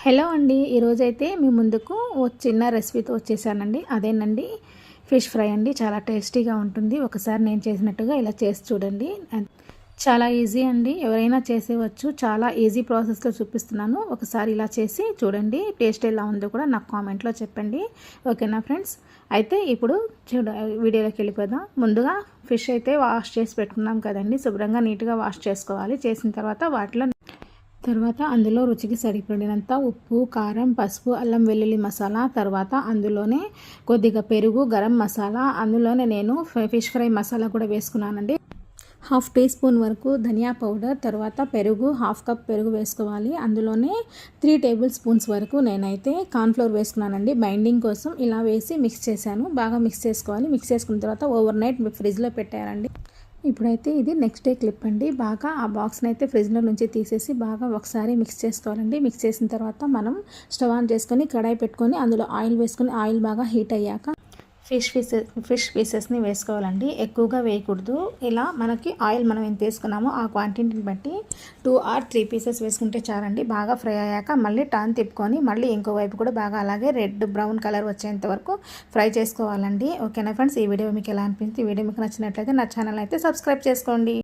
Hello అండి, ఈరోజైతే మీ ముందుకు ఓ చిన్న రెసిపీతో వచ్చేసానండి. అదేనండి ఫిష్ ఫ్రై అండి. చాలా టేస్టీగా ఉంటుంది. ఒకసారి నేను చేసినట్టుగా ఇలా చేసి చూడండి. చాలా ఈజీ అండి, ఎవరైనా చేసేవచ్చు. చాలా ఈజీ ప్రాసెస్లో చూపిస్తున్నాను. ఒకసారి ఇలా చేసి చూడండి. టేస్ట్ ఎలా ఉందో కూడా నాకు కామెంట్లో చెప్పండి. ఓకేనా ఫ్రెండ్స్? అయితే ఇప్పుడు వీడియోలోకి వెళ్ళిపోదాం. ముందుగా ఫిష్ అయితే వాష్ చేసి పెట్టుకున్నాం కదండి. శుభ్రంగా నీట్గా వాష్ చేసుకోవాలి. చేసిన తర్వాత అందులో రుచికి సరిపడినంత ఉప్పు, కారం, పసుపు, అల్లం వెల్లుల్లి మసాలా, తర్వాత అందులోనే కొద్దిగా పెరుగు, గరం మసాలా, అందులోనే నేను ఫిష్ ఫ్రై మసాలా కూడా వేసుకున్నానండి. 1/2 టీ స్పూన్ వరకు ధనియా పౌడర్, తర్వాత పెరుగు 1/2 కప్ పెరుగు వేసుకోవాలి. అందులోనే 3 టేబుల్ స్పూన్స్ వరకు నేనైతే కార్న్ఫ్లోర్ వేసుకున్నానండి బైండింగ్ కోసం. ఇలా వేసి మిక్స్ చేశాను. బాగా మిక్స్ చేసుకోవాలి. మిక్స్ చేసుకున్న తర్వాత ఓవర్ నైట్ ఫ్రిడ్జ్లో పెట్టారండి. ఇప్పుడైతే ఇది నెక్స్ట్ డే క్లిప్ అండి. బాగా ఆ బాక్స్ని అయితే ఫ్రిడ్జ్లో నుంచి తీసేసి బాగా ఒకసారి మిక్స్ చేసుకోవాలండి. మిక్స్ చేసిన తర్వాత మనం స్టవ్ ఆన్ చేసుకొని కడాయి పెట్టుకొని అందులో ఆయిల్ వేసుకొని ఆయిల్ బాగా హీట్ అయ్యాక ఫిష్ పీసెస్ని వేసుకోవాలండి. ఎక్కువగా వేయకూడదు. ఇలా మనకి ఆయిల్ మనం ఎంత వేసుకున్నామో ఆ క్వాంటిటీని బట్టి 2 or 3 పీసెస్ వేసుకుంటే చాలండి. బాగా ఫ్రై అయ్యాక మళ్ళీ టర్న్ తిప్పుకొని మళ్ళీ ఇంకో వైపు కూడా బాగా అలాగే రెడ్ బ్రౌన్ కలర్ వచ్చేంత వరకు ఫ్రై చేసుకోవాలండి. ఓకేనా ఫ్రెండ్స్? ఈ వీడియో మీకు ఎలా అనిపించింది? ఈ వీడియో మీకు నచ్చినట్లయితే నా ఛానల్ అయితే సబ్స్క్రైబ్ చేసుకోండి.